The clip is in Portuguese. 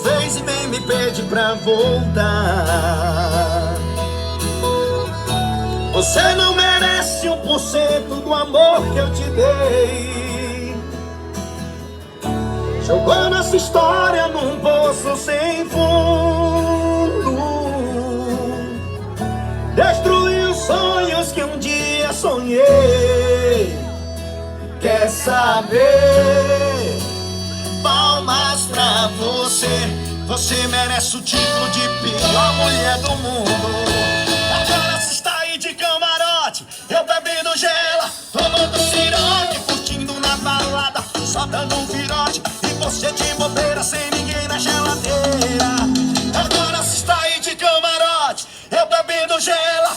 fez e vem me pedir pra voltar. Você não merece 1% do amor que eu te dei. Jogou nossa história num poço sem fundo. Destruiu os sonhos que um dia sonhei. Quer saber? Palmas pra você. Você merece o título de pior mulher do mundo. Agora você está aí de camarote, eu bebendo gela, tomando siroque, curtindo na balada, só dando um virote, e você de bobeira sem ninguém na geladeira. Agora você está aí de camarote, eu bebendo gela,